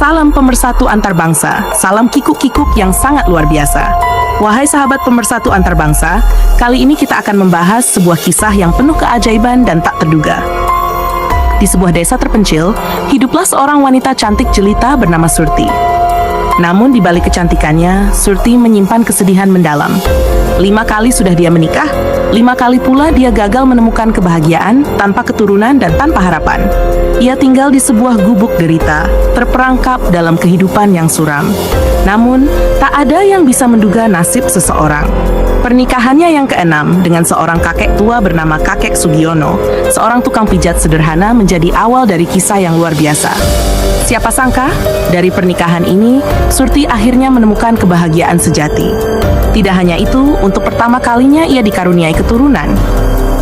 Salam pemersatu antar bangsa, salam kikuk-kikuk yang sangat luar biasa. Wahai sahabat pemersatu antar bangsa, kali ini kita akan membahas sebuah kisah yang penuh keajaiban dan tak terduga. Di sebuah desa terpencil, hiduplah seorang wanita cantik jelita bernama Surti. Namun di balik kecantikannya, Surti menyimpan kesedihan mendalam. 5 kali sudah dia menikah, 5 kali pula dia gagal menemukan kebahagiaan tanpa keturunan dan tanpa harapan. Ia tinggal di sebuah gubuk derita, terperangkap dalam kehidupan yang suram. Namun, tak ada yang bisa menduga nasib seseorang. Pernikahannya yang keenam dengan seorang kakek tua bernama Kakek Sugiono, seorang tukang pijat sederhana, menjadi awal dari kisah yang luar biasa. Siapa sangka, dari pernikahan ini, Surti akhirnya menemukan kebahagiaan sejati. Tidak hanya itu, untuk pertama kalinya ia dikaruniai keturunan.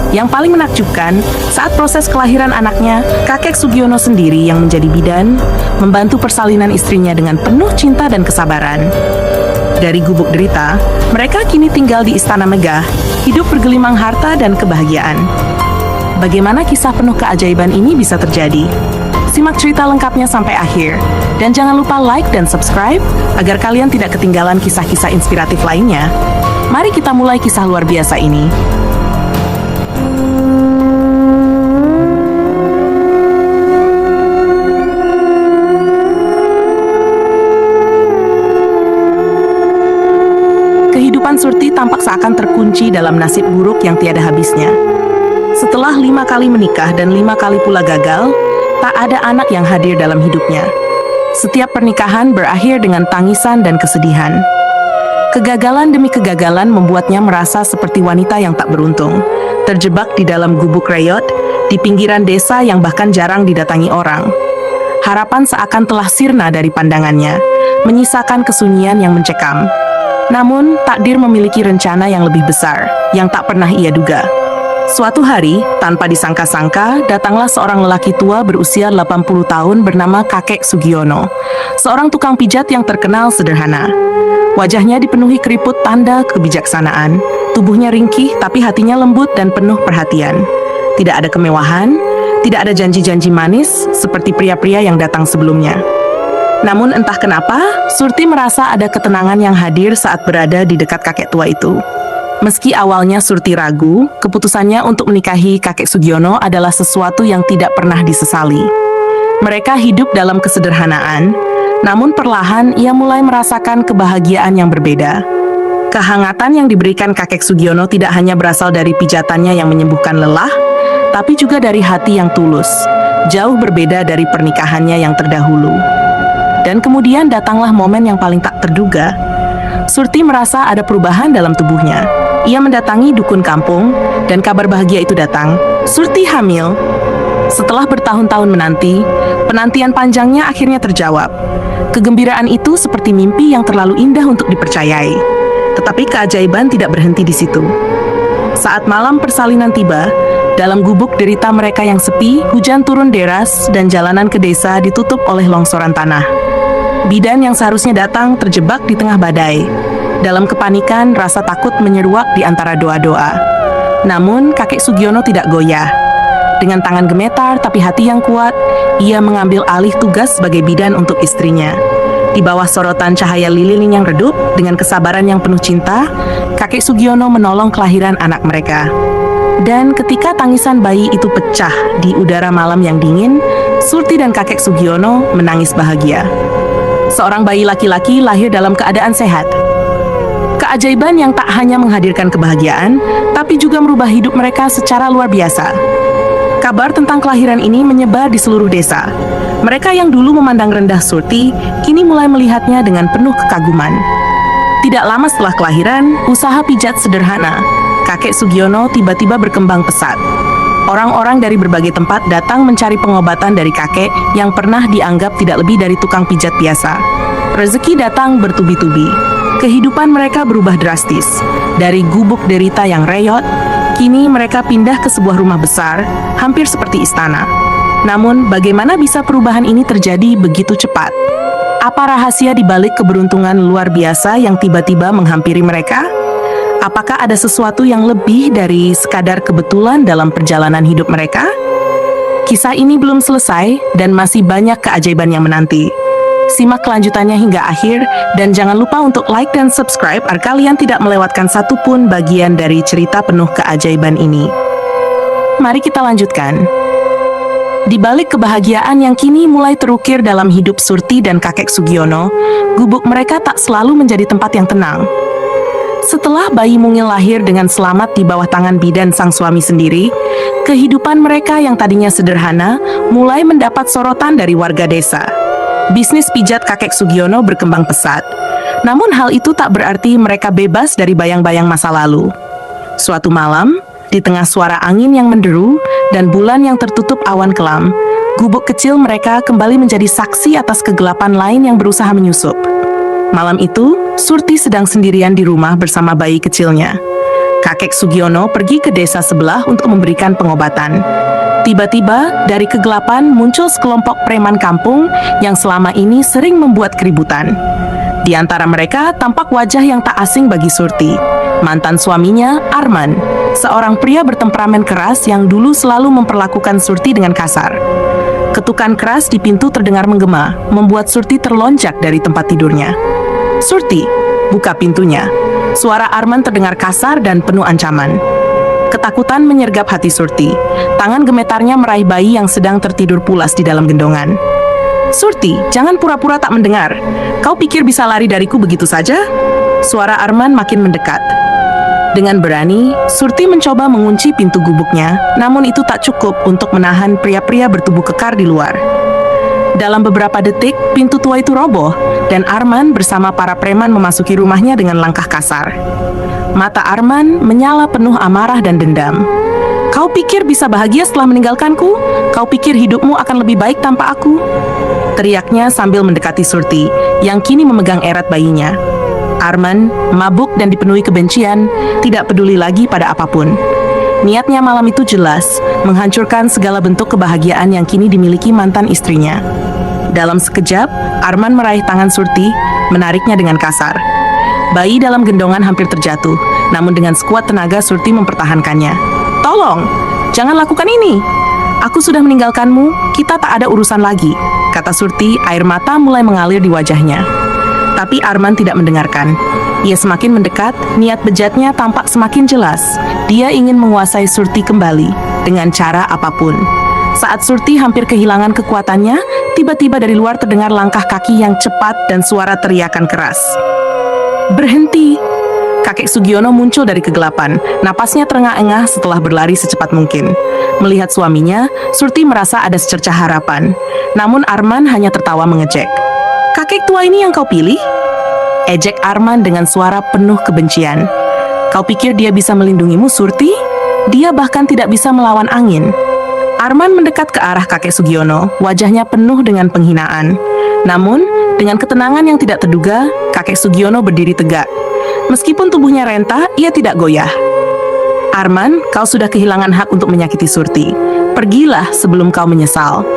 Yang paling menakjubkan, saat proses kelahiran anaknya, Kakek Sugiono sendiri yang menjadi bidan, membantu persalinan istrinya dengan penuh cinta dan kesabaran. Dari gubuk derita, mereka kini tinggal di istana megah, hidup bergelimang harta dan kebahagiaan. Bagaimana kisah penuh keajaiban ini bisa terjadi? Simak cerita lengkapnya sampai akhir. Dan jangan lupa like dan subscribe, agar kalian tidak ketinggalan kisah-kisah inspiratif lainnya. Mari kita mulai kisah luar biasa ini. Kehidupan Surti tampak seakan terkunci dalam nasib buruk yang tiada habisnya. Setelah 5 kali menikah dan 5 kali pula gagal, tak ada anak yang hadir dalam hidupnya. Setiap pernikahan berakhir dengan tangisan dan kesedihan. Kegagalan demi kegagalan membuatnya merasa seperti wanita yang tak beruntung, terjebak di dalam gubuk reyot, di pinggiran desa yang bahkan jarang didatangi orang. Harapan seakan telah sirna dari pandangannya, menyisakan kesunyian yang mencekam. Namun, takdir memiliki rencana yang lebih besar, yang tak pernah ia duga. Suatu hari, tanpa disangka-sangka, datanglah seorang lelaki tua berusia 80 tahun bernama Kakek Sugiono, seorang tukang pijat yang terkenal sederhana. Wajahnya dipenuhi keriput tanda kebijaksanaan, tubuhnya ringkih tapi hatinya lembut dan penuh perhatian. Tidak ada kemewahan, tidak ada janji-janji manis seperti pria-pria yang datang sebelumnya. Namun entah kenapa, Surti merasa ada ketenangan yang hadir saat berada di dekat kakek tua itu. Meski awalnya Surti ragu, keputusannya untuk menikahi Kakek Sugiono adalah sesuatu yang tidak pernah disesali. Mereka hidup dalam kesederhanaan, namun perlahan ia mulai merasakan kebahagiaan yang berbeda. Kehangatan yang diberikan Kakek Sugiono tidak hanya berasal dari pijatannya yang menyembuhkan lelah, tapi juga dari hati yang tulus, jauh berbeda dari pernikahannya yang terdahulu. Dan kemudian datanglah momen yang paling tak terduga. Surti merasa ada perubahan dalam tubuhnya. Ia mendatangi dukun kampung, dan kabar bahagia itu datang. Surti hamil. Setelah bertahun-tahun menanti, penantian panjangnya akhirnya terjawab. Kegembiraan itu seperti mimpi yang terlalu indah untuk dipercayai. Tetapi keajaiban tidak berhenti di situ. Saat malam persalinan tiba, dalam gubuk derita mereka yang sepi, hujan turun deras dan jalanan ke desa ditutup oleh longsoran tanah. Bidan yang seharusnya datang terjebak di tengah badai. Dalam kepanikan, rasa takut menyeruak di antara doa-doa. Namun, Kakek Sugiono tidak goyah. Dengan tangan gemetar tapi hati yang kuat, ia mengambil alih tugas sebagai bidan untuk istrinya. Di bawah sorotan cahaya lilin yang redup, dengan kesabaran yang penuh cinta, Kakek Sugiono menolong kelahiran anak mereka. Dan ketika tangisan bayi itu pecah di udara malam yang dingin, Surti dan Kakek Sugiono menangis bahagia. Seorang bayi laki-laki lahir dalam keadaan sehat. Keajaiban yang tak hanya menghadirkan kebahagiaan, tapi juga merubah hidup mereka secara luar biasa. Kabar tentang kelahiran ini menyebar di seluruh desa. Mereka yang dulu memandang rendah Surti, kini mulai melihatnya dengan penuh kekaguman. Tidak lama setelah kelahiran, usaha pijat sederhana Kakek Sugiono tiba-tiba berkembang pesat. Orang-orang dari berbagai tempat datang mencari pengobatan dari kakek yang pernah dianggap tidak lebih dari tukang pijat biasa. Rezeki datang bertubi-tubi. Kehidupan mereka berubah drastis. Dari gubuk derita yang reyot, kini mereka pindah ke sebuah rumah besar, hampir seperti istana. Namun, bagaimana bisa perubahan ini terjadi begitu cepat? Apa rahasia di balik keberuntungan luar biasa yang tiba-tiba menghampiri mereka? Apakah ada sesuatu yang lebih dari sekadar kebetulan dalam perjalanan hidup mereka? Kisah ini belum selesai dan masih banyak keajaiban yang menanti. Simak kelanjutannya hingga akhir, dan jangan lupa untuk like dan subscribe agar kalian tidak melewatkan satupun bagian dari cerita penuh keajaiban ini. Mari kita lanjutkan. Di balik kebahagiaan yang kini mulai terukir dalam hidup Surti dan kakek Sugiono, gubuk mereka tak selalu menjadi tempat yang tenang. Setelah bayi mungil lahir dengan selamat di bawah tangan bidan sang suami sendiri, kehidupan mereka yang tadinya sederhana mulai mendapat sorotan dari warga desa. Bisnis pijat kakek Sugiono berkembang pesat. Namun hal itu tak berarti mereka bebas dari bayang-bayang masa lalu. Suatu malam, di tengah suara angin yang menderu dan bulan yang tertutup awan kelam, gubuk kecil mereka kembali menjadi saksi atas kegelapan lain yang berusaha menyusup. Malam itu, Surti sedang sendirian di rumah bersama bayi kecilnya. Kakek Sugiono pergi ke desa sebelah untuk memberikan pengobatan. Tiba-tiba, dari kegelapan muncul sekelompok preman kampung yang selama ini sering membuat keributan. Di antara mereka tampak wajah yang tak asing bagi Surti, mantan suaminya Arman, seorang pria bertemperamen keras yang dulu selalu memperlakukan Surti dengan kasar. Ketukan keras di pintu terdengar menggema, membuat Surti terlonjak dari tempat tidurnya. "Surti, buka pintunya." Suara Arman terdengar kasar dan penuh ancaman. Ketakutan menyergap hati Surti. Tangan gemetarnya meraih bayi yang sedang tertidur pulas di dalam gendongan. "Surti, jangan pura-pura tak mendengar. Kau pikir bisa lari dariku begitu saja?" Suara Arman makin mendekat. Dengan berani, Surti mencoba mengunci pintu gubuknya, namun itu tak cukup untuk menahan pria-pria bertubuh kekar di luar. Dalam beberapa detik, pintu tua itu roboh, dan Arman bersama para preman memasuki rumahnya dengan langkah kasar. Mata Arman menyala penuh amarah dan dendam. "Kau pikir bisa bahagia setelah meninggalkanku? Kau pikir hidupmu akan lebih baik tanpa aku?" Teriaknya sambil mendekati Surti, yang kini memegang erat bayinya. Arman, mabuk dan dipenuhi kebencian, tidak peduli lagi pada apapun. Niatnya malam itu jelas, menghancurkan segala bentuk kebahagiaan yang kini dimiliki mantan istrinya. Dalam sekejap, Arman meraih tangan Surti, menariknya dengan kasar. Bayi dalam gendongan hampir terjatuh, namun dengan sekuat tenaga Surti mempertahankannya. "Tolong, jangan lakukan ini. Aku sudah meninggalkanmu, kita tak ada urusan lagi," kata Surti, air mata mulai mengalir di wajahnya. Tapi Arman tidak mendengarkan. Ia semakin mendekat, niat bejatnya tampak semakin jelas. Dia ingin menguasai Surti kembali, dengan cara apapun. Saat Surti hampir kehilangan kekuatannya, tiba-tiba dari luar terdengar langkah kaki yang cepat dan suara teriakan keras. "Berhenti!" Kakek Sugiono muncul dari kegelapan, napasnya terengah-engah setelah berlari secepat mungkin. Melihat suaminya, Surti merasa ada secercah harapan. Namun Arman hanya tertawa mengejek. "Kakek tua ini yang kau pilih?" Ejek Arman dengan suara penuh kebencian. "Kau pikir dia bisa melindungimu, Surti? Dia bahkan tidak bisa melawan angin." Arman mendekat ke arah kakek Sugiono, wajahnya penuh dengan penghinaan. Namun, dengan ketenangan yang tidak terduga, kakek Sugiono berdiri tegak. Meskipun tubuhnya renta, ia tidak goyah. "Arman, kau sudah kehilangan hak untuk menyakiti Surti. Pergilah sebelum kau menyesal."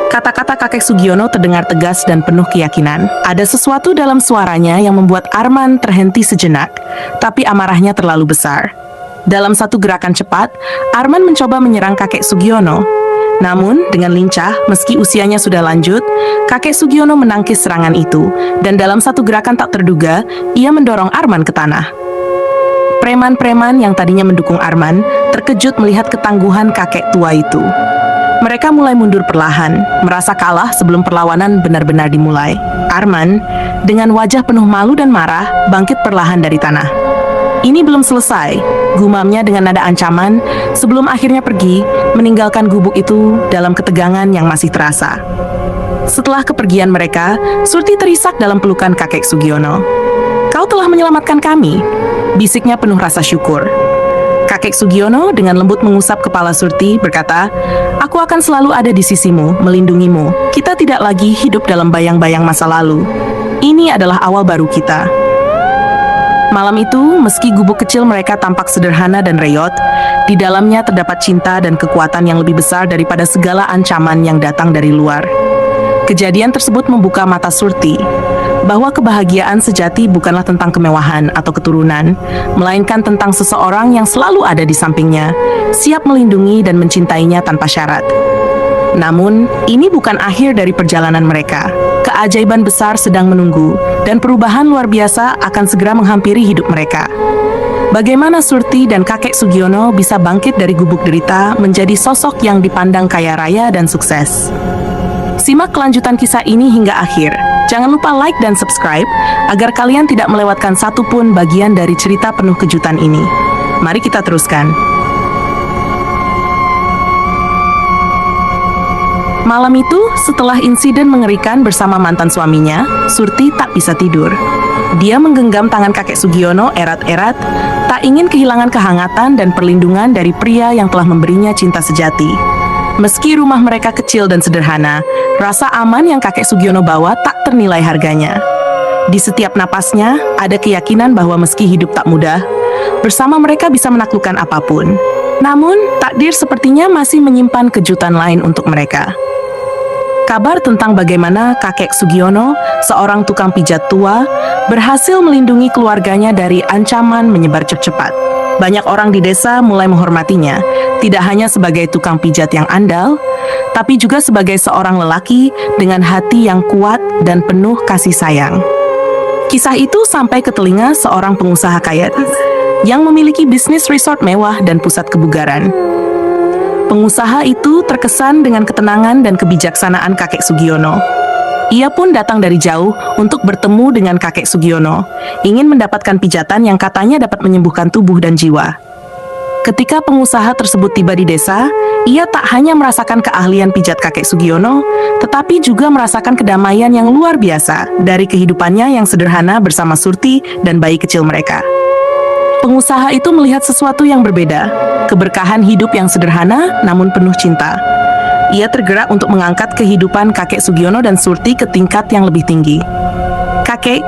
Kata-kata kakek Sugiono terdengar tegas dan penuh keyakinan. Ada sesuatu dalam suaranya yang membuat Arman terhenti sejenak, tapi amarahnya terlalu besar. Dalam satu gerakan cepat, Arman mencoba menyerang kakek Sugiono. Namun, dengan lincah, meski usianya sudah lanjut, kakek Sugiono menangkis serangan itu, dan dalam satu gerakan tak terduga, ia mendorong Arman ke tanah. Preman-preman yang tadinya mendukung Arman, terkejut melihat ketangguhan kakek tua itu. Mereka mulai mundur perlahan, merasa kalah sebelum perlawanan benar-benar dimulai. Arman, dengan wajah penuh malu dan marah, bangkit perlahan dari tanah. "Ini belum selesai," gumamnya dengan nada ancaman, sebelum akhirnya pergi, meninggalkan gubuk itu dalam ketegangan yang masih terasa. Setelah kepergian mereka, Surti terisak dalam pelukan kakek Sugiono. "Kau telah menyelamatkan kami," bisiknya penuh rasa syukur. Kakek Sugiono dengan lembut mengusap kepala Surti, berkata, "Aku akan selalu ada di sisimu, melindungimu. Kita tidak lagi hidup dalam bayang-bayang masa lalu. Ini adalah awal baru kita." Malam itu, meski gubuk kecil mereka tampak sederhana dan reot, di dalamnya terdapat cinta dan kekuatan yang lebih besar daripada segala ancaman yang datang dari luar. Kejadian tersebut membuka mata Surti, bahwa kebahagiaan sejati bukanlah tentang kemewahan atau keturunan, melainkan tentang seseorang yang selalu ada di sampingnya, siap melindungi dan mencintainya tanpa syarat. Namun, ini bukan akhir dari perjalanan mereka. Keajaiban besar sedang menunggu, dan perubahan luar biasa akan segera menghampiri hidup mereka. Bagaimana Surti dan kakek Sugiono bisa bangkit dari gubuk derita menjadi sosok yang dipandang kaya raya dan sukses? Simak kelanjutan kisah ini hingga akhir. Jangan lupa like dan subscribe agar kalian tidak melewatkan satupun bagian dari cerita penuh kejutan ini. Mari kita teruskan. Malam itu, setelah insiden mengerikan bersama mantan suaminya, Surti tak bisa tidur. Dia menggenggam tangan kakek Sugiono erat-erat, tak ingin kehilangan kehangatan dan perlindungan dari pria yang telah memberinya cinta sejati. Meski rumah mereka kecil dan sederhana, rasa aman yang kakek Sugiono bawa tak ternilai harganya. Di setiap napasnya, ada keyakinan bahwa meski hidup tak mudah, bersama mereka bisa menaklukkan apapun. Namun, takdir sepertinya masih menyimpan kejutan lain untuk mereka. Kabar tentang bagaimana kakek Sugiono, seorang tukang pijat tua, berhasil melindungi keluarganya dari ancaman menyebar cepat. Banyak orang di desa mulai menghormatinya, tidak hanya sebagai tukang pijat yang andal, tapi juga sebagai seorang lelaki dengan hati yang kuat dan penuh kasih sayang. Kisah itu sampai ke telinga seorang pengusaha kaya yang memiliki bisnis resort mewah dan pusat kebugaran. Pengusaha itu terkesan dengan ketenangan dan kebijaksanaan kakek Sugiono. Ia pun datang dari jauh untuk bertemu dengan kakek Sugiono, ingin mendapatkan pijatan yang katanya dapat menyembuhkan tubuh dan jiwa. Ketika pengusaha tersebut tiba di desa, ia tak hanya merasakan keahlian pijat kakek Sugiono, tetapi juga merasakan kedamaian yang luar biasa dari kehidupannya yang sederhana bersama Surti dan bayi kecil mereka. Pengusaha itu melihat sesuatu yang berbeda, keberkahan hidup yang sederhana namun penuh cinta. Ia tergerak untuk mengangkat kehidupan kakek Sugiono dan Surti ke tingkat yang lebih tinggi. "Kakek,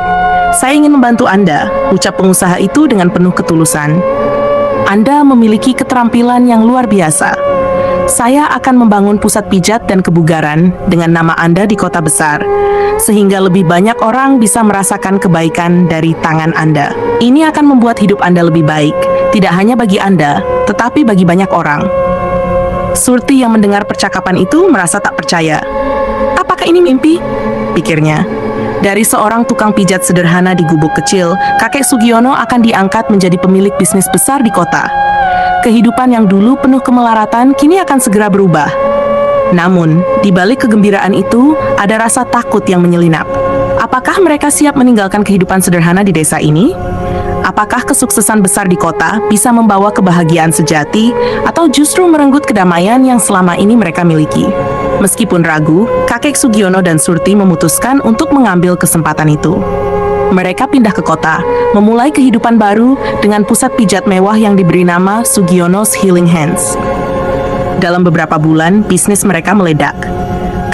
saya ingin membantu Anda," ucap pengusaha itu dengan penuh ketulusan. "Anda memiliki keterampilan yang luar biasa. Saya akan membangun pusat pijat dan kebugaran dengan nama Anda di kota besar, sehingga lebih banyak orang bisa merasakan kebaikan dari tangan Anda. Ini akan membuat hidup Anda lebih baik, tidak hanya bagi Anda, tetapi bagi banyak orang." Surti yang mendengar percakapan itu merasa tak percaya. "Apakah ini mimpi?" pikirnya. Dari seorang tukang pijat sederhana di gubuk kecil, kakek Sugiono akan diangkat menjadi pemilik bisnis besar di kota. Kehidupan yang dulu penuh kemelaratan kini akan segera berubah. Namun, di balik kegembiraan itu, ada rasa takut yang menyelinap. Apakah mereka siap meninggalkan kehidupan sederhana di desa ini? Apakah kesuksesan besar di kota bisa membawa kebahagiaan sejati, atau justru merenggut kedamaian yang selama ini mereka miliki? Meskipun ragu, kakek Sugiono dan Surti memutuskan untuk mengambil kesempatan itu. Mereka pindah ke kota, memulai kehidupan baru dengan pusat pijat mewah yang diberi nama Sugiono's Healing Hands. Dalam beberapa bulan, bisnis mereka meledak.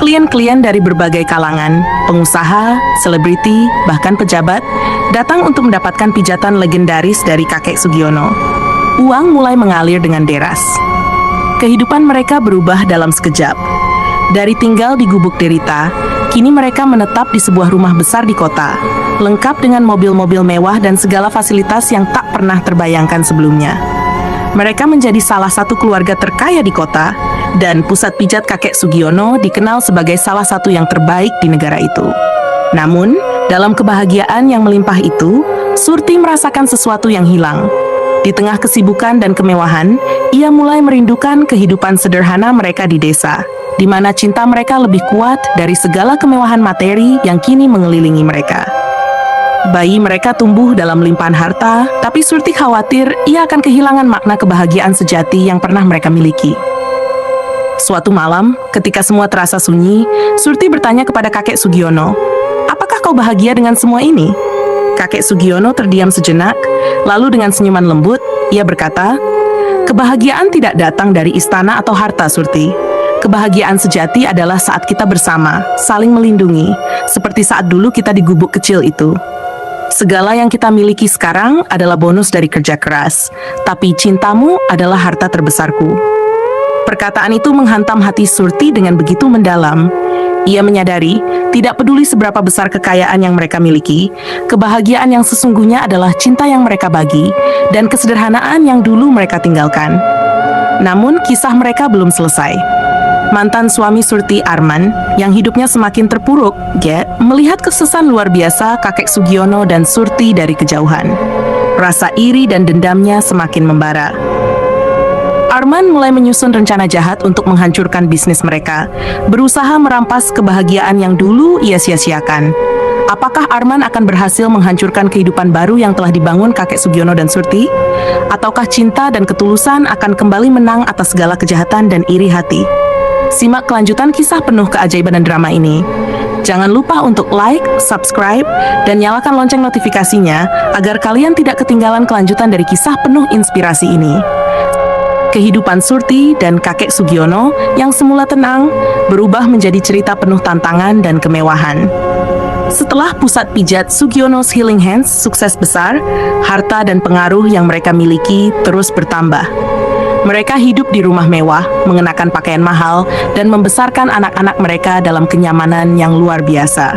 Klien-klien dari berbagai kalangan, pengusaha, selebriti, bahkan pejabat, datang untuk mendapatkan pijatan legendaris dari kakek Sugiono. Uang mulai mengalir dengan deras. Kehidupan mereka berubah dalam sekejap. Dari tinggal di gubuk derita, kini mereka menetap di sebuah rumah besar di kota, lengkap dengan mobil-mobil mewah dan segala fasilitas yang tak pernah terbayangkan sebelumnya. Mereka menjadi salah satu keluarga terkaya di kota, dan pusat pijat kakek Sugiono dikenal sebagai salah satu yang terbaik di negara itu. Namun, dalam kebahagiaan yang melimpah itu, Surti merasakan sesuatu yang hilang. Di tengah kesibukan dan kemewahan, ia mulai merindukan kehidupan sederhana mereka di desa, di mana cinta mereka lebih kuat dari segala kemewahan materi yang kini mengelilingi mereka. Bayi mereka tumbuh dalam limpahan harta, tapi Surti khawatir ia akan kehilangan makna kebahagiaan sejati yang pernah mereka miliki. Suatu malam, ketika semua terasa sunyi, Surti bertanya kepada kakek Sugiono, "Apakah kau bahagia dengan semua ini?" Kakek Sugiono terdiam sejenak, lalu dengan senyuman lembut, ia berkata, "Kebahagiaan tidak datang dari istana atau harta, Surti. Kebahagiaan sejati adalah saat kita bersama, saling melindungi, seperti saat dulu kita di gubuk kecil itu. Segala yang kita miliki sekarang adalah bonus dari kerja keras, tapi cintamu adalah harta terbesarku." Perkataan itu menghantam hati Surti dengan begitu mendalam. Ia menyadari, tidak peduli seberapa besar kekayaan yang mereka miliki, kebahagiaan yang sesungguhnya adalah cinta yang mereka bagi, dan kesederhanaan yang dulu mereka tinggalkan. Namun, kisah mereka belum selesai. Mantan suami Surti, Arman, yang hidupnya semakin terpuruk, melihat kesuksesan luar biasa kakek Sugiono dan Surti dari kejauhan. Rasa iri dan dendamnya semakin membara. Arman mulai menyusun rencana jahat untuk menghancurkan bisnis mereka, berusaha merampas kebahagiaan yang dulu ia sia-siakan. Apakah Arman akan berhasil menghancurkan kehidupan baru yang telah dibangun kakek Sugiono dan Surti? Ataukah cinta dan ketulusan akan kembali menang atas segala kejahatan dan iri hati? Simak kelanjutan kisah penuh keajaiban dan drama ini. Jangan lupa untuk like, subscribe, dan nyalakan lonceng notifikasinya agar kalian tidak ketinggalan kelanjutan dari kisah penuh inspirasi ini. Kehidupan Surti dan kakek Sugiono yang semula tenang berubah menjadi cerita penuh tantangan dan kemewahan. Setelah pusat pijat Sugiono's Healing Hands sukses besar, harta dan pengaruh yang mereka miliki terus bertambah. Mereka hidup di rumah mewah, mengenakan pakaian mahal, dan membesarkan anak-anak mereka dalam kenyamanan yang luar biasa.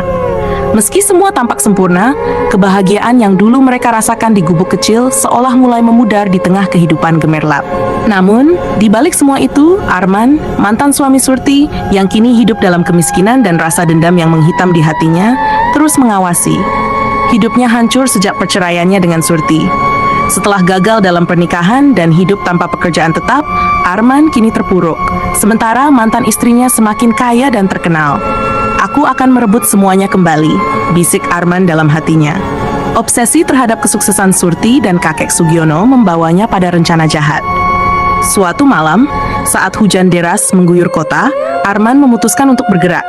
Meski semua tampak sempurna, kebahagiaan yang dulu mereka rasakan di gubuk kecil seolah mulai memudar di tengah kehidupan gemerlap. Namun, di balik semua itu, Arman, mantan suami Surti, yang kini hidup dalam kemiskinan dan rasa dendam yang menghitam di hatinya, terus mengawasi. Hidupnya hancur sejak perceraiannya dengan Surti. Setelah gagal dalam pernikahan dan hidup tanpa pekerjaan tetap, Arman kini terpuruk. Sementara mantan istrinya semakin kaya dan terkenal. Aku akan merebut semuanya kembali, bisik Arman dalam hatinya. Obsesi terhadap kesuksesan Surti dan kakek Sugiono membawanya pada rencana jahat. Suatu malam, saat hujan deras mengguyur kota, Arman memutuskan untuk bergerak.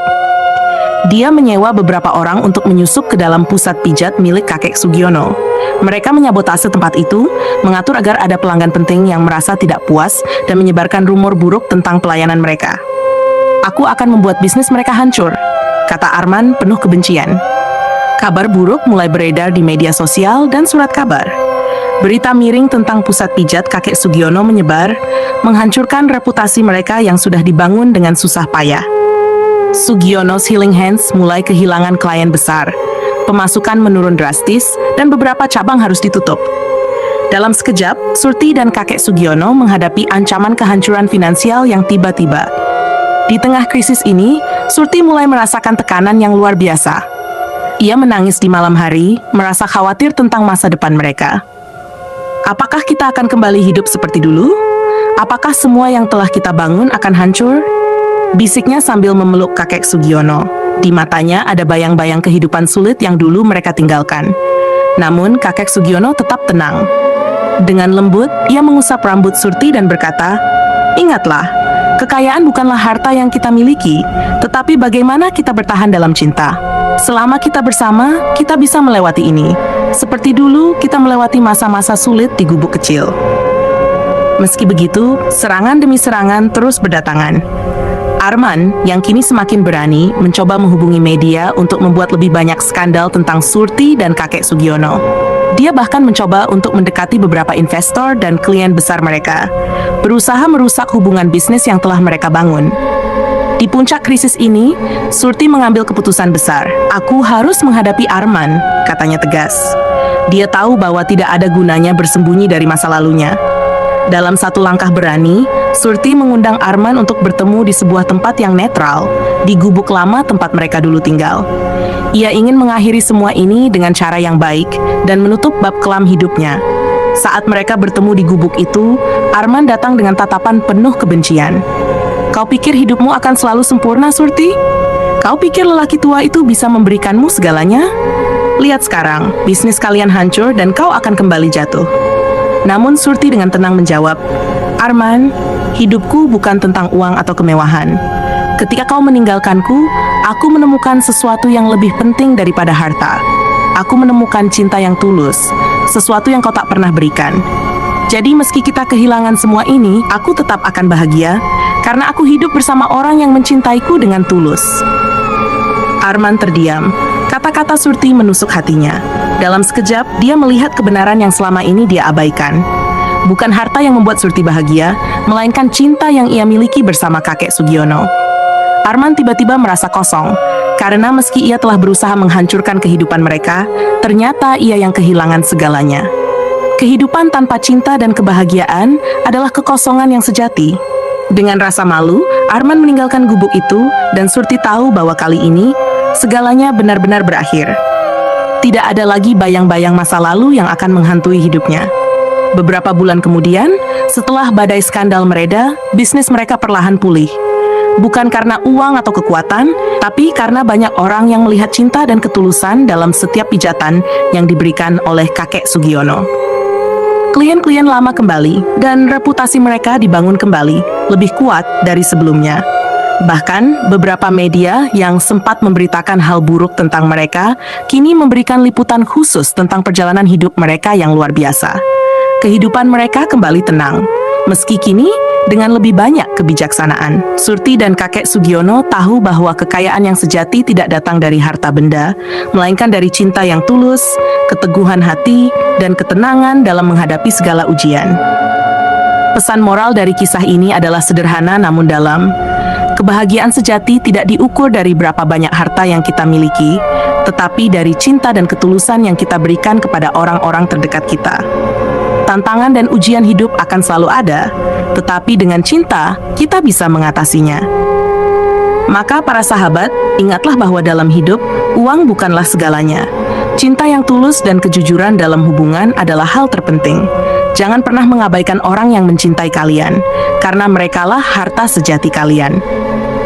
Dia menyewa beberapa orang untuk menyusup ke dalam pusat pijat milik kakek Sugiono. Mereka menyabotase tempat itu, mengatur agar ada pelanggan penting yang merasa tidak puas dan menyebarkan rumor buruk tentang pelayanan mereka. Aku akan membuat bisnis mereka hancur, kata Arman penuh kebencian. Kabar buruk mulai beredar di media sosial dan surat kabar. Berita miring tentang pusat pijat kakek Sugiono menyebar, menghancurkan reputasi mereka yang sudah dibangun dengan susah payah. Sugiono's Healing Hands mulai kehilangan klien besar, pemasukan menurun drastis, dan beberapa cabang harus ditutup. Dalam sekejap, Surti dan kakek Sugiono menghadapi ancaman kehancuran finansial yang tiba-tiba. Di tengah krisis ini, Surti mulai merasakan tekanan yang luar biasa. Ia menangis di malam hari, merasa khawatir tentang masa depan mereka. Apakah kita akan kembali hidup seperti dulu? Apakah semua yang telah kita bangun akan hancur? Bisiknya sambil memeluk kakek Sugiono. Di matanya ada bayang-bayang kehidupan sulit yang dulu mereka tinggalkan. Namun, kakek Sugiono tetap tenang. Dengan lembut, ia mengusap rambut Surti dan berkata, "Ingatlah, kekayaan bukanlah harta yang kita miliki, tetapi bagaimana kita bertahan dalam cinta. Selama kita bersama, kita bisa melewati ini. Seperti dulu, kita melewati masa-masa sulit di gubuk kecil." Meski begitu, serangan demi serangan terus berdatangan. Arman, yang kini semakin berani, mencoba menghubungi media untuk membuat lebih banyak skandal tentang Surti dan kakek Sugiono. Dia bahkan mencoba untuk mendekati beberapa investor dan klien besar mereka, berusaha merusak hubungan bisnis yang telah mereka bangun. Di puncak krisis ini, Surti mengambil keputusan besar. "Aku harus menghadapi Arman," katanya tegas. Dia tahu bahwa tidak ada gunanya bersembunyi dari masa lalunya. Dalam satu langkah berani, Surti mengundang Arman untuk bertemu di sebuah tempat yang netral, di gubuk lama tempat mereka dulu tinggal. Ia ingin mengakhiri semua ini dengan cara yang baik dan menutup bab kelam hidupnya. Saat mereka bertemu di gubuk itu, Arman datang dengan tatapan penuh kebencian. "Kau pikir hidupmu akan selalu sempurna, Surti? Kau pikir lelaki tua itu bisa memberikanmu segalanya? Lihat sekarang, bisnis kalian hancur dan kau akan kembali jatuh." Namun Surti dengan tenang menjawab, "Arman, hidupku bukan tentang uang atau kemewahan. Ketika kau meninggalkanku, aku menemukan sesuatu yang lebih penting daripada harta. Aku menemukan cinta yang tulus, sesuatu yang kau tak pernah berikan. Jadi meski kita kehilangan semua ini, aku tetap akan bahagia, karena aku hidup bersama orang yang mencintaiku dengan tulus." Arman terdiam. Kata-kata Surti menusuk hatinya. Dalam sekejap, dia melihat kebenaran yang selama ini dia abaikan. Bukan harta yang membuat Surti bahagia, melainkan cinta yang ia miliki bersama kakek Sugiono. Arman tiba-tiba merasa kosong, karena meski ia telah berusaha menghancurkan kehidupan mereka, ternyata ia yang kehilangan segalanya. Kehidupan tanpa cinta dan kebahagiaan adalah kekosongan yang sejati. Dengan rasa malu, Arman meninggalkan gubuk itu dan Surti tahu bahwa kali ini segalanya benar-benar berakhir. Tidak ada lagi bayang-bayang masa lalu yang akan menghantui hidupnya. Beberapa bulan kemudian, setelah badai skandal mereda, bisnis mereka perlahan pulih. Bukan karena uang atau kekuatan, tapi karena banyak orang yang melihat cinta dan ketulusan dalam setiap pijatan yang diberikan oleh kakek Sugiono. Klien-klien lama kembali, dan reputasi mereka dibangun kembali, lebih kuat dari sebelumnya. Bahkan, beberapa media yang sempat memberitakan hal buruk tentang mereka, kini memberikan liputan khusus tentang perjalanan hidup mereka yang luar biasa. Kehidupan mereka kembali tenang, meski kini dengan lebih banyak kebijaksanaan. Surti dan kakek Sugiono tahu bahwa kekayaan yang sejati tidak datang dari harta benda, melainkan dari cinta yang tulus, keteguhan hati, dan ketenangan dalam menghadapi segala ujian. Pesan moral dari kisah ini adalah sederhana namun dalam. Kebahagiaan sejati tidak diukur dari berapa banyak harta yang kita miliki, tetapi dari cinta dan ketulusan yang kita berikan kepada orang-orang terdekat kita. Tantangan dan ujian hidup akan selalu ada, tetapi dengan cinta, kita bisa mengatasinya. Maka para sahabat, ingatlah bahwa dalam hidup, uang bukanlah segalanya. Cinta yang tulus dan kejujuran dalam hubungan adalah hal terpenting. Jangan pernah mengabaikan orang yang mencintai kalian, karena merekalah harta sejati kalian.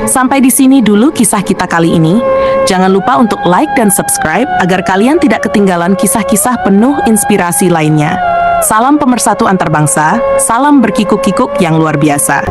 Sampai di sini dulu kisah kita kali ini. Jangan lupa untuk like dan subscribe agar kalian tidak ketinggalan kisah-kisah penuh inspirasi lainnya. Salam pemersatu antar bangsa, salam berkikuk-kikuk yang luar biasa.